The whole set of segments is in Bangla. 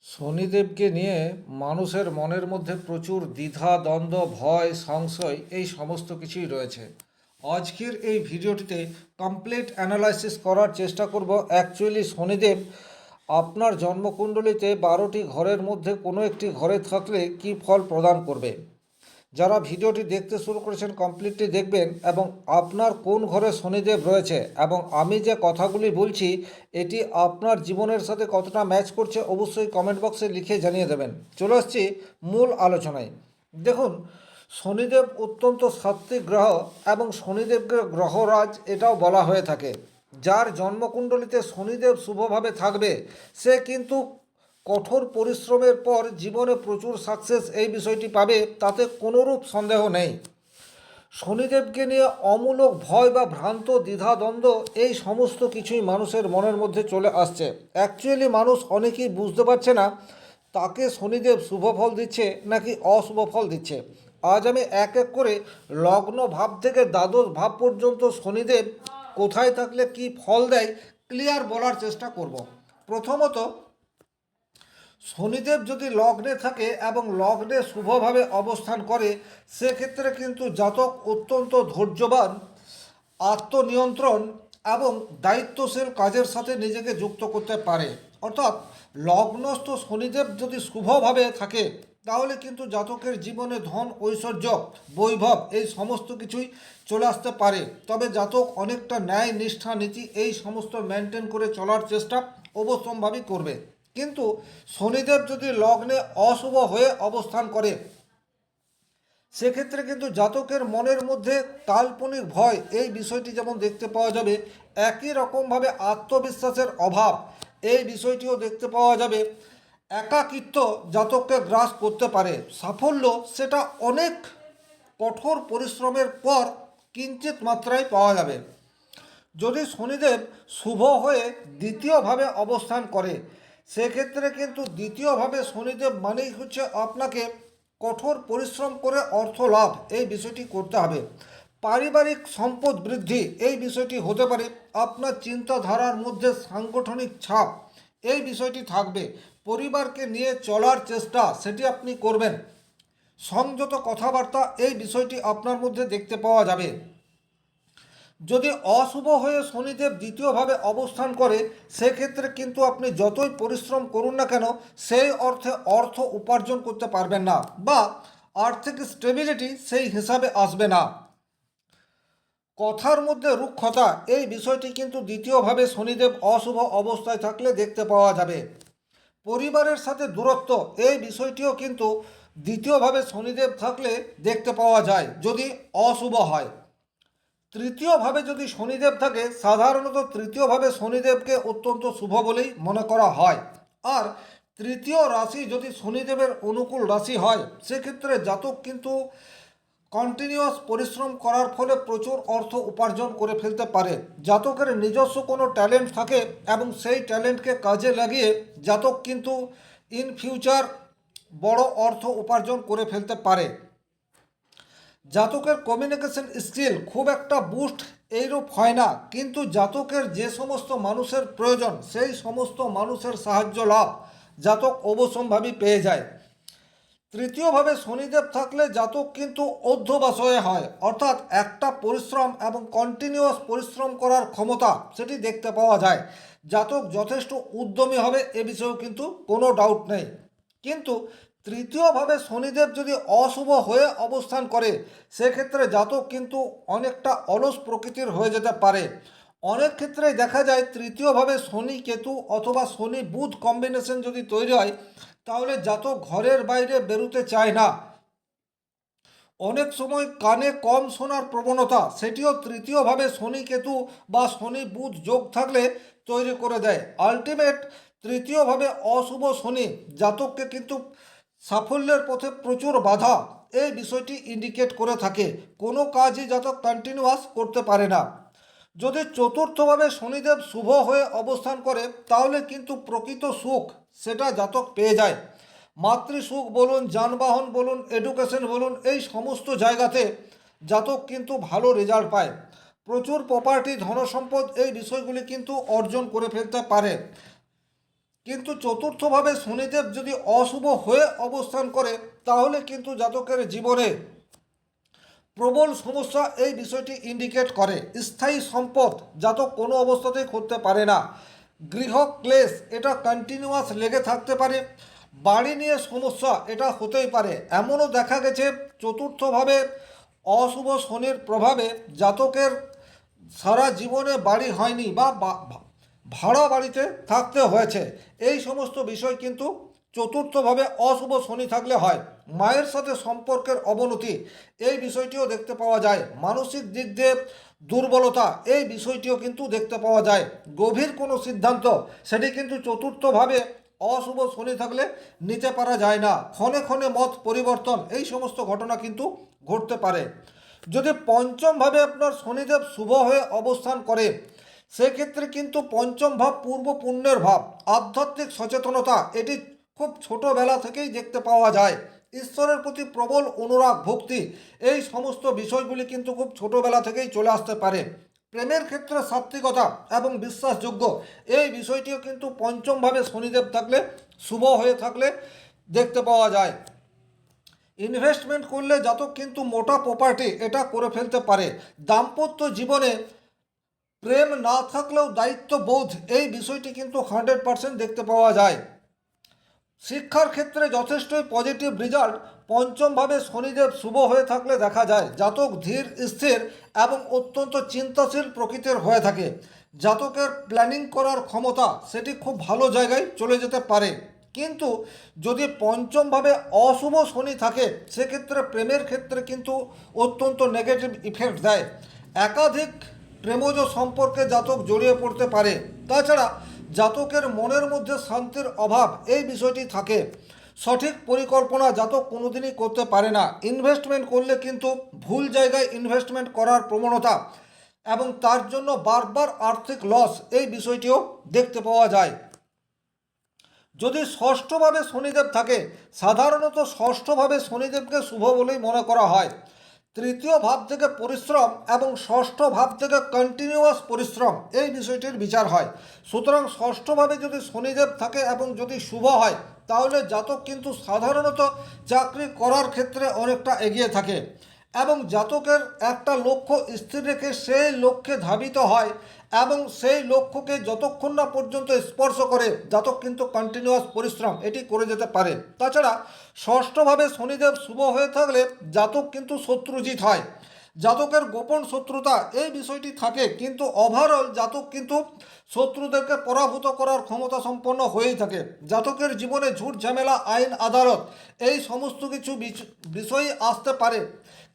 শনিদেবকে নিয়ে মানুষের মনের মধ্যে প্রচুর দ্বিধা দ্বন্দ্ব ভয় সংশয় এই সমস্ত কিছুই রয়েছে। আজকের এই ভিডিওটিতে কমপ্লিট অ্যানালাইসিস করার চেষ্টা করব অ্যাকচুয়ালি শনিদেব আপনার জন্মকুণ্ডলিতে 12টি ঘরের মধ্যে কোনো একটি ঘরে থাকলে কী ফল প্রদান করবে। যারা ভিডিওটি দেখতে শুরু করেছেন কমপ্লিটলি দেখবেন এবং আপনার কোন ঘরে শনিদেব রয়েছে এবং আমি যে কথাগুলি বলছি এটি আপনার জীবনের সাথে কতটা ম্যাচ করছে অবশ্যই কমেন্ট বক্সে লিখে জানিয়ে দেবেন। চলে আসছি মূল আলোচনায়। দেখুন, শনিদেব অত্যন্ত সাত্ত্বিক গ্রহ এবং শনিদেবকে গ্রহরাজ এটাও বলা হয়ে থাকে। যার জন্মকুণ্ডলিতে শনিদেব শুভভাবে থাকবে সে কিন্তু কঠোর পরিশ্রমের পর জীবনে প্রচুর সাকসেস এই বিষয়টি পাবে, তাতে কোনোরূপ সন্দেহ নেই। শনিদেবকে নিয়ে অমূলক ভয় বা ভ্রান্ত দ্বিধাদ্বন্দ্ব এই সমস্ত কিছুই মানুষের মনের মধ্যে চলে আসছে। অ্যাকচুয়ালি মানুষ অনেকেই বুঝতে পারছে না তাকে শনিদেব শুভ ফল দিচ্ছে নাকি অশুভ ফল দিচ্ছে। আজ আমি এক এক করে লগ্ন ভাব থেকে দ্বাদশ ভাব পর্যন্ত শনিদেব কোথায় থাকলে কি ফল দেয় ক্লিয়ার বলার চেষ্টা করব। প্রথমত, শনিদেব যদি লগ্নে থাকে এবং লগ্নে শুভভাবে অবস্থান করে সেক্ষেত্রে কিন্তু জাতক অত্যন্ত ধৈর্যবান, আত্মনিয়ন্ত্রণ এবং দায়িত্বশীল কাজের সাথে নিজেকে যুক্ত করতে পারে। অর্থাৎ লগ্নস্থ শনিদেব যদি শুভভাবে থাকে তাহলে কিন্তু জাতকের জীবনে ধন ঐশ্বর্য বৈভব এই সমস্ত কিছুই চলে আসতে পারে। তবে জাতক অনেকটা ন্যায় নিষ্ঠা নীতি এই সমস্ত মেনটেন করে চলার চেষ্টা অবশ্যম্ভাবী করবে। কিন্তু শনিদেব যদি লগ্নে অশুভ হয়ে অবস্থান করে সেক্ষেত্রে কিন্তু জাতকের মনের মধ্যে কাল্পনিক ভয় এই বিষয়টি যেমন দেখতে পাওয়া যাবে, একই রকমভাবে আত্মবিশ্বাসের অভাব এই বিষয়টিও দেখতে পাওয়া যাবে। একাকিত্ব জাতককে গ্রাস করতে পারে। সাফল্য সেটা অনেক কঠোর পরিশ্রমের পর কিঞ্চিত মাত্রায় পাওয়া যাবে। যদি শনিদেব শুভ হয়ে দ্বিতীয়ভাবে অবস্থান করে সেক্ষেত্রে কিন্তু দ্বিতীয়ভাবে শনিদেব মানেই হচ্ছে আপনাকে কঠোর পরিশ্রম করে অর্থ লাভ এই বিষয়টি করতে হবে। পারিবারিক সম্পদ বৃদ্ধি এই বিষয়টি হতে পারে। আপনার চিন্তাধারার মধ্যে সাংগঠনিক ছাপ এই বিষয়টি থাকবে। পরিবারকে নিয়ে চলার চেষ্টা সেটি আপনি করবেন। সংযত কথাবার্তা এই বিষয়টি আপনার মধ্যে দেখতে পাওয়া যাবে। যদি অশুভ হয়ে শনিদেব দ্বিতীয়ভাবে অবস্থান করে সেক্ষেত্রে কিন্তু আপনি যতই পরিশ্রম করুন না কেন সেই অর্থে অর্থ উপার্জন করতে পারবেন না বা আর্থিক স্টেবিলিটি সেই হিসাবে আসবে না। কথার মধ্যে রুক্ষতা এই বিষয়টি কিন্তু দ্বিতীয়ভাবে শনিদেব অশুভ অবস্থায় থাকলে দেখতে পাওয়া যাবে। পরিবারের সাথে দূরত্ব এই বিষয়টিও কিন্তু দ্বিতীয়ভাবে শনিদেব থাকলে দেখতে পাওয়া যায় যদি অশুভ হয়। তৃতীয়ভাবে যদি শনিদেব থাকে সাধারণত তৃতীয়ভাবে শনিদেবকে অত্যন্ত শুভ বলেই মনে করা হয়। আর তৃতীয় রাশি যদি শনিদেবের অনুকূল রাশি হয় সেক্ষেত্রে জাতক কিন্তু কন্টিনিউয়াস পরিশ্রম করার ফলে প্রচুর অর্থ উপার্জন করে ফেলতে পারে। জাতকের নিজস্ব কোনো ট্যালেন্ট থাকে এবং সেই ট্যালেন্টকে কাজে লাগিয়ে জাতক কিন্তু ইন ফিউচার বড় অর্থ উপার্জন করে ফেলতে পারে। জাতকের কমিউনিকেশন স্কিল খুব একটা বুস্ট এইরূপ হয় না, কিন্তু জাতকের যে সমস্ত মানুষের প্রয়োজন সেই সমস্ত মানুষের সাহায্য লাভ জাতক অবশ্যম্ভাবী পেয়ে যায়। তৃতীয়ভাবে শনিদেব থাকলে জাতক কিন্তু অধ্যবসায় হয়, অর্থাৎ একটা পরিশ্রম এবং কন্টিনিউয়াস পরিশ্রম করার ক্ষমতা সেটি দেখতে পাওয়া যায়। জাতক যথেষ্ট উদ্যমী হবে এ বিষয়েও কিন্তু কোনো ডাউট নেই। কিন্তু তৃতীয়ভাবে শনিদেব যদি অশুভ হয়ে অবস্থান করে সেক্ষেত্রে জাতক কিন্তু অনেকটা অলস প্রকৃতির হয়ে যেতে পারে। অনেক ক্ষেত্রে দেখা যায় তৃতীয়ভাবে শনি কেতু অথবা শনি বুধ কম্বিনেশন যদি তৈরি হয় তাহলে জাতক ঘরের বাইরে বেরোতে চায় না। অনেক সময় কানে কম শোনার প্রবণতা সেটিও তৃতীয়ভাবে শনি কেতু বা শনি বুধ যোগ থাকলে তৈরি করে দেয়। আলটিমেট তৃতীয়ভাবে অশুভ শনি জাতককে কিন্তু সাফল্যের পথে প্রচুর বাধা এই বিষয়টি ইন্ডিকেট করে থাকে। কোনো কাজই জাতক কন্টিনিউয়াস করতে পারে না। যদি চতুর্থভাবে শনিদেব শুভ হয়ে অবস্থান করে তাহলে কিন্তু প্রকৃত সুখ সেটা জাতক পেয়ে যায়। মাতৃসুখ বলুন, যানবাহন বলুন, এডুকেশন বলুন, এই সমস্ত জায়গাতে জাতক কিন্তু ভালো রেজাল্ট পায়। প্রচুর প্রপার্টি ধনসম্পদ এই বিষয়গুলি কিন্তু অর্জন করে ফেলতে পারে। কিন্তু চতুর্থভাবে শনিদেব যদি অশুভ হয়ে অবস্থান করে তাহলে কিন্তু জাতকের জীবনে প্রবল সমস্যা এই বিষয়টি ইন্ডিকেট করে। স্থায়ী সম্পদ জাতক কোনো অবস্থাতেই করতে পারে না। গৃহ ক্লেশ এটা কন্টিনিউয়াস লেগে থাকতে পারে। বাড়ি নিয়ে সমস্যা এটা হতেই পারে। এমনও দেখা গেছে চতুর্থভাবে অশুভ শনির প্রভাবে জাতকের সারা জীবনে বাড়ি হয়নি বা ভাড়া বাড়িতে থাকতে হয়েছে। এই সমস্ত বিষয় কিন্তু চতুর্থভাবে অশুভ শনি থাকলে হয়। মায়ের সাথে সম্পর্কের অবনতি এই বিষয়টিও দেখতে পাওয়া যায়। মানসিক দিক দিয়ে দুর্বলতা এই বিষয়টিও কিন্তু দেখতে পাওয়া যায়। গভীর কোনো সিদ্ধান্ত সেটি কিন্তু চতুর্থভাবে অশুভ শনি থাকলে নিতে পারা যায় না। ক্ষণে ক্ষণে মত পরিবর্তন এই সমস্ত ঘটনা কিন্তু ঘটতে পারে। যদি পঞ্চমভাবে আপনার শনিদেব শুভ হয়ে অবস্থান করে সেক্ষেত্রে কিন্তু পঞ্চম ভাব পূর্ব পুণ্যের ভাব। আধ্যাত্মিক সচেতনতা এটি খুব ছোটোবেলা থেকেই দেখতে পাওয়া যায়। ঈশ্বরের প্রতি প্রবল অনুরাগ ভক্তি এই সমস্ত বিষয়গুলি কিন্তু খুব ছোটোবেলা থেকেই চলে আসতে পারে। প্রেমের ক্ষেত্রে সাত্ত্বিকতা এবং বিশ্বাসযোগ্য এই বিষয়টিও কিন্তু পঞ্চমভাবে শনিদেব থাকলে শুভ হয়ে থাকলে দেখতে পাওয়া যায়। ইনভেস্টমেন্ট করলে জাতক কিন্তু মোটা প্রপার্টি এটা করে ফেলতে পারে। দাম্পত্য জীবনে প্রেম না থাকলেও দায়িত্ববোধ এই বিষয়টি কিন্তু 100% দেখতে পাওয়া যায়। শিক্ষার ক্ষেত্রে যথেষ্টই পজিটিভ রেজাল্ট পঞ্চমভাবে শনিদেব শুভ হয়ে থাকলে দেখা যায়। জাতক ধীর স্থির এবং অত্যন্ত চিন্তাশীল প্রকৃতির হয়ে থাকে। জাতকের প্ল্যানিং করার ক্ষমতা সেটি খুব ভালো জায়গায় চলে যেতে পারে। কিন্তু যদি পঞ্চমভাবে অশুভ শনি থাকে সেক্ষেত্রে প্রেমের ক্ষেত্রে কিন্তু অত্যন্ত নেগেটিভ ইফেক্ট দেয়। একাধিক প্রেমজ সম্পর্কে জাতক জড়িয়ে পড়তে পারে। তাছাড়া জাতকের মনের মধ্যে শান্তির অভাব এই বিষয়টি থাকে। সঠিক পরিকল্পনা জাতক কোনোদিনই করতে পারে না। ইনভেস্টমেন্ট করলে কিন্তু ভুল জায়গায় ইনভেস্টমেন্ট করার প্রবণতা এবং তার জন্য বারবার আর্থিক লস এই বিষয়টিও দেখতে পাওয়া যায়। যদি ষষ্ঠভাবে শনিদেব থাকে সাধারণত ষষ্ঠভাবে শনিদেবকে শুভ বলেই মনে করা হয়। তৃতীয় ভাব থেকে পরিশ্রম এবং ষষ্ঠ ভাব থেকে কন্টিনিউয়াস পরিশ্রম এই বিষয়টির বিচার হয়। সুতরাং ষষ্ঠভাবে যদি শনিদেব থাকে এবং যদি শুভ হয় তাহলে জাতক কিন্তু সাধারণত চাকরি করার ক্ষেত্রে অনেকটা এগিয়ে থাকে এবং জাতকের একটা লক্ষ্য স্থির রেখে সেই লক্ষ্যে ধাবিত হয় এবং সেই লক্ষ্যকে যতক্ষণ না পর্যন্ত স্পর্শ করে জাতক কিন্তু কন্টিনিউয়াস পরিশ্রম এটি করে যেতে পারে। তাছাড়া ষষ্ঠভাবে শনিদেব শুভ হয়ে থাকলে জাতক কিন্তু শত্রুজিৎ হয়। জাতকের গোপন শত্রুতা এই বিষয়টি থাকে কিন্তু ওভারঅল জাতক কিন্তু শত্রুদেরকে পরাভূত করার ক্ষমতা সম্পন্ন হয়েই থাকে। জাতকের জীবনে ঝুট ঝামেলা আইন আদালত এই সমস্ত কিছু বিষয় আসতে পারে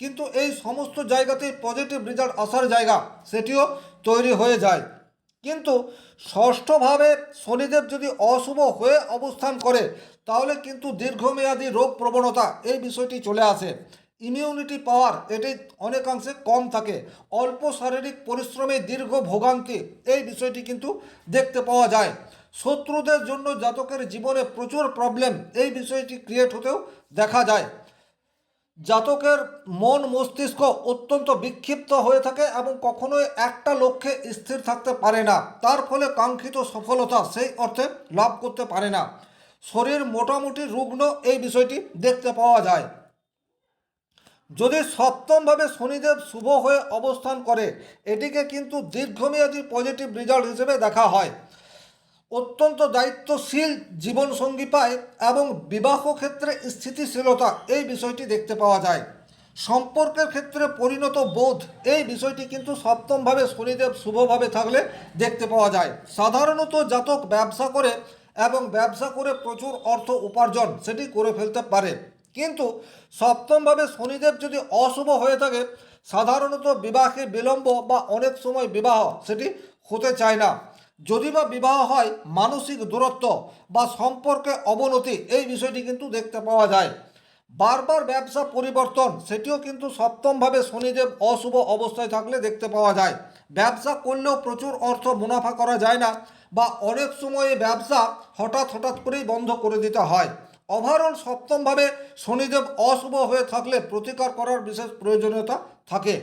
কিন্তু এই সমস্ত জায়গাতেই পজিটিভ রেজাল্ট আসার জায়গা সেটিও তৈরি হয়ে যায়। কিন্তু ষষ্ঠভাবে শনিদেব যদি অশুভ হয়ে অবস্থান করে তাহলে কিন্তু দীর্ঘমেয়াদী রোগ প্রবণতা এই বিষয়টি চলে আসে। ইমিউনিটি পাওয়ার এটি অনেকাংশে কম থাকে। অল্প শারীরিক পরিশ্রমে দীর্ঘ ভোগান্তি এই বিষয়টি কিন্তু দেখতে পাওয়া যায়। শত্রুদের জন্য জাতকের জীবনে প্রচুর প্রবলেম এই বিষয়টি ক্রিয়েট হতেও দেখা যায়। জাতকের মন মস্তিষ্ক অত্যন্ত বিক্ষিপ্ত হয়ে থাকে এবং কখনোই একটা লক্ষ্যে স্থির থাকতে পারে না। তার ফলে কাঙ্ক্ষিত সফলতা সেই অর্থে লাভ করতে পারে না। শরীর মোটামুটি রুগ্ন এই বিষয়টি দেখতে পাওয়া যায়। যদি সপ্তমভাবে শনিদেব শুভ হয়ে অবস্থান করে এটিকে কিন্তু দীর্ঘমেয়াদী পজিটিভ রেজাল্ট হিসেবে দেখা হয়। অত্যন্ত দায়িত্বশীল জীবনসঙ্গী পায় এবং বিবাহ ক্ষেত্রে স্থিতিশীলতা এই বিষয়টি দেখতে পাওয়া যায়। সম্পর্কের ক্ষেত্রে পরিণত বোধ এই বিষয়টি কিন্তু সপ্তমভাবে শনিদেব শুভভাবে থাকলে দেখতে পাওয়া যায়। সাধারণত জাতক ব্যবসা করে এবং ব্যবসা করে প্রচুর অর্থ উপার্জন সেটি করে ফেলতে পারে। কিন্তু সপ্তমভাবে শনিদেব যদি অশুভ হয়ে থাকে সাধারণত বিবাহে বিলম্ব বা অনেক সময় বিবাহ সেটি হতে চায় না। যদি বা বিবাহ হয় মানসিক দূরত্ব বা সম্পর্কে অবনতি এই বিষয়টি কিন্তু দেখতে পাওয়া যায়। বারবার ব্যবসা পরিবর্তন সেটিও কিন্তু সপ্তমভাবে শনিদেব অশুভ অবস্থায় থাকলে দেখতে পাওয়া যায়। ব্যবসা করলেও প্রচুর অর্থ মুনাফা করা যায় না বা অনেক সময় ব্যবসা হঠাৎ হঠাৎ করেই বন্ধ করে দিতে হয়। ওভারঅল সপ্তমভাবে শনিদেব অশুভ হয়ে থাকলে প্রতিকার করার বিশেষ প্রয়োজনীয়তা থাকে।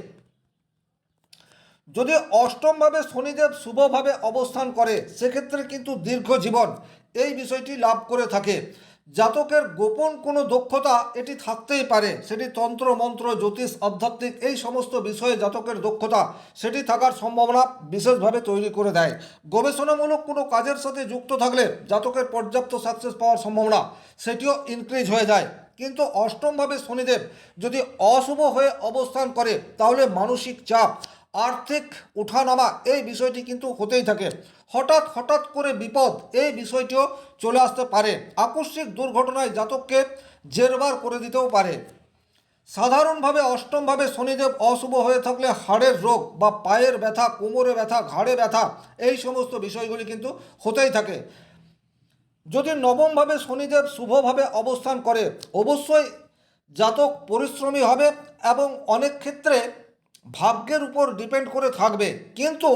যদি অষ্টমভাবে শনিদেব শুভভাবে অবস্থান করে সেক্ষেত্রে কিন্তু দীর্ঘ জীবন এই বিষয়টি লাভ করে থাকে। জাতকের গোপন কোনো দক্ষতা এটি থাকতেই পারে, সেটি তন্ত্র মন্ত্র জ্যোতিষ আধ্যাত্মিক এই সমস্ত বিষয়ে জাতকের দক্ষতা সেটি থাকার সম্ভাবনা বিশেষভাবে তৈরি করে দেয়। গবেষণামূলক কোনো কাজের সাথে যুক্ত থাকলে জাতকের পর্যাপ্ত সাকসেস পাওয়ার সম্ভাবনা সেটিও ইনক্রিজ হয়ে যায়। কিন্তু অষ্টমভাবে শনিদেব যদি অশুভ হয়ে অবস্থান করে তাহলে মানসিক চাপ, আর্থিক ওঠানামা এই বিষয়টি কিন্তু হতেই থাকে। হঠাৎ হঠাৎ করে বিপদ এই বিষয়টিও চলে আসতে পারে। আকস্মিক দুর্ঘটনায় জাতককে জেরবার করে দিতেও পারে। সাধারণভাবে অষ্টমভাবে শনিদেব অশুভ হয়ে থাকলে হাড়ের রোগ বা পায়ের ব্যথা, কোমরে ব্যথা, ঘাড়ে ব্যথা এই সমস্ত বিষয়গুলি কিন্তু হতেই থাকে। যদি নবমভাবে শনিদেব শুভভাবে অবস্থান করে অবশ্যই জাতক পরিশ্রমী হবে এবং অনেক ক্ষেত্রে ভাগ্যের উপর ডিপেন্ড করে থাকবে, কিন্তু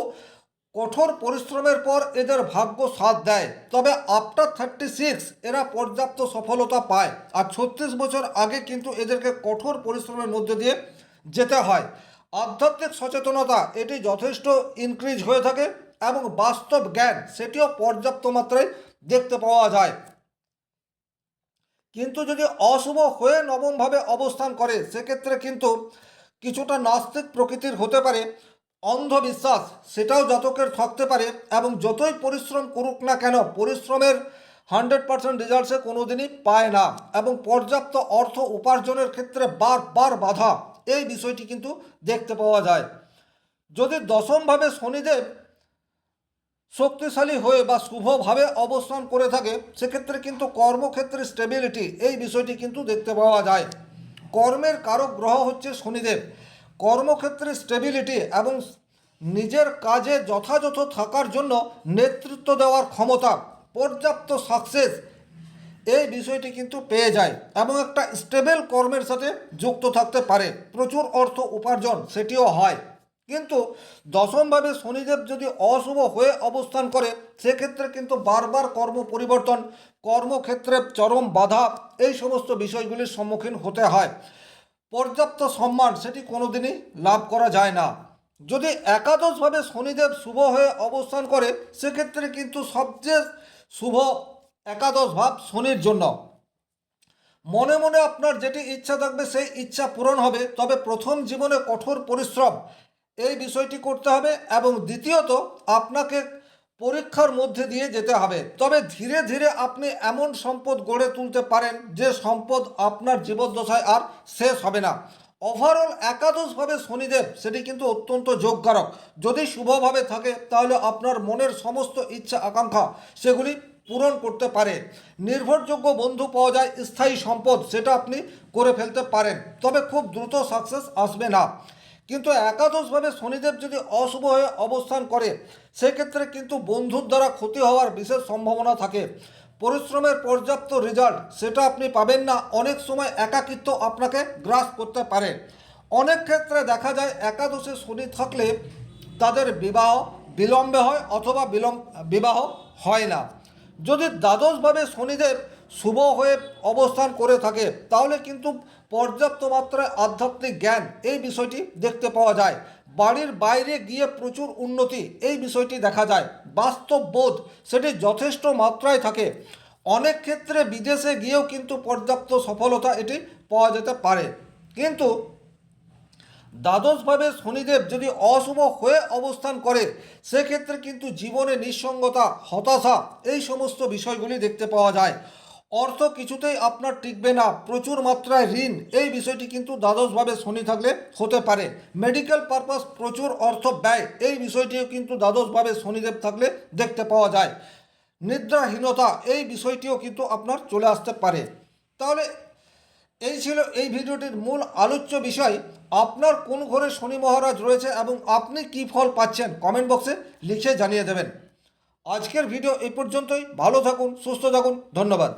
কঠোর পরিশ্রমের পর এদের ভাগ্য সাথ দেয়। তবে আফটার 36 এরা পর্যাপ্ত সফলতা পায়, আর 36 বছর আগে কিন্তু এদেরকে কঠোর পরিশ্রমের মধ্যে দিয়ে যেতে হয়। আধ্যাত্মিক সচেতনতা এটি যথেষ্ট ইনক্রিজ হয়ে থাকে এবং বাস্তব জ্ঞান সেটিও পর্যাপ্ত মাত্রায় দেখতে পাওয়া যায়। কিন্তু যদি অশুভ হয়ে নবমভাবে অবস্থান করে সেক্ষেত্রে কিন্তু কিছুটা নাস্তিক প্রকৃতির হতে পারে, অন্ধবিশ্বাস সেটাও জাতকের থাকতে পারে এবং যতই পরিশ্রম করুক না কেন পরিশ্রমের 100% রেজাল্ট সে কোনোদিনই পায় না এবং পর্যাপ্ত অর্থ উপার্জনের ক্ষেত্রে বারবার বাধা এই বিষয়টি কিন্তু দেখতে পাওয়া যায়। যদি দশমভাবে শনিদেব শক্তিশালী হয়ে বা শুভভাবে অবস্থান করে থাকে সেক্ষেত্রে কিন্তু কর্মক্ষেত্রে স্টেবিলিটি এই বিষয়টি কিন্তু দেখতে পাওয়া যায়। কর্মের কারক গ্রহ হচ্ছে শনিদেব। কর্মক্ষেত্রে স্টেবিলিটি এবং নিজের কাজে যথাযথ থাকার জন্য নেতৃত্ব দেওয়ার ক্ষমতা, পর্যাপ্ত সাকসেস এই বিষয়টি কিন্তু পেয়ে যায় এবং একটা স্টেবল কর্মের সাথে যুক্ত থাকতে পারে। প্রচুর অর্থ উপার্জন সেটিও হয়। কিন্তু দশমভাবে শনিদেব যদি অশুভ হয়ে অবস্থান করে সেক্ষেত্রে কিন্তু বারবার কর্ম পরিবর্তন, কর্মক্ষেত্রে চরম বাধা এই সমস্ত বিষয়গুলির সম্মুখীন হতে হয়। পর্যাপ্ত সম্মান সেটি কোনোদিনই লাভ করা যায় না। যদি একাদশভাবে শনিদেব শুভ হয়ে অবস্থান করে সেক্ষেত্রে কিন্তু সবচেয়ে শুভ একাদশ ভাব শনির জন্য। মনে মনে আপনার যেটি ইচ্ছা থাকবে সেই ইচ্ছা পূরণ হবে, তবে প্রথম জীবনে কঠোর পরিশ্রম এই বিষয়টি করতে হবে এবং দ্বিতীয়ত আপনাকে পরীক্ষার মধ্যে দিয়ে যেতে হবে। তবে ধীরে ধীরে আপনি এমন সম্পদ গড়ে তুলতে পারেন যে সম্পদ আপনার জীবদ্দশায় আর শেষ হবে না। ওভারঅল একাদশভাবে শনিদেব সেটি কিন্তু অত্যন্ত যোগকারক। যদি শুভভাবে থাকে তাহলে আপনার মনের সমস্ত ইচ্ছা আকাঙ্ক্ষা সেগুলি পূরণ করতে পারে। নির্ভরযোগ্য বন্ধু পাওয়া যায়, স্থায়ী সম্পদ সেটা আপনি করে ফেলতে পারেন, তবে খুব দ্রুত সাকসেস আসবে না। কিন্তু একাদশভাবে শনিদেব যদি অশুভ হয়ে অবস্থান করে সেক্ষেত্রে কিন্তু বন্ধুর দ্বারা ক্ষতি হওয়ার বিশেষ সম্ভাবনা থাকে। পরিশ্রমের পর্যাপ্ত রেজাল্ট সেটা আপনি পাবেন না। অনেক সময় একাকিত্ব আপনাকে গ্রাস করতে পারে। অনেক ক্ষেত্রে দেখা যায় একাদশে শনি থাকলে তাদের বিবাহ বিলম্বে হয় অথবা বিবাহ হয় না। যদি দ্বাদশভাবে শনিদেব শুভ হয়ে অবস্থান করে থাকে তাহলে কিন্তু পর্যাপ্ত মাত্রায় আধ্যাত্মিক জ্ঞান এই বিষয়টি দেখতে পাওয়া যায়। বাড়ির বাইরে গিয়ে প্রচুর উন্নতি এই বিষয়টি দেখা যায়। বাস্তব বোধ সেটি যথেষ্ট মাত্রায় থাকে। অনেক ক্ষেত্রে বিদেশে গিয়েও কিন্তু পর্যাপ্ত সফলতা এটি পাওয়া যেতে পারে। কিন্তু দ্বাদশভাবে শনিদেব যদি অশুভ হয়ে অবস্থান করে সেক্ষেত্রে কিন্তু জীবনে নিঃসঙ্গতা, হতাশা এই সমস্ত বিষয়গুলি দেখতে পাওয়া যায়। অর্থ কিছুতেই আপনার টিকবে না, প্রচুর মাত্রায় ঋণ এই বিষয়টি কিন্তু দ্বাদশভাবে শনি থাকলে হতে পারে। মেডিকেল পারপাস প্রচুর অর্থ ব্যয় এই বিষয়টিও কিন্তু দ্বাদশভাবে শনিদেব থাকলে দেখতে পাওয়া যায়। নিদ্রাহীনতা এই বিষয়টিও কিন্তু আপনার চলে আসতে পারে। তাহলে এই ছিল এই ভিডিওটির মূল আলোচ্য বিষয়। আপনার কোন ঘরে শনি মহারাজ রয়েছে এবং আপনি কী ফল পাচ্ছেন কমেন্ট বক্সে লিখে জানিয়ে দেবেন। আজকের ভিডিও এই পর্যন্তই। ভালো থাকুন, সুস্থ থাকুন, ধন্যবাদ।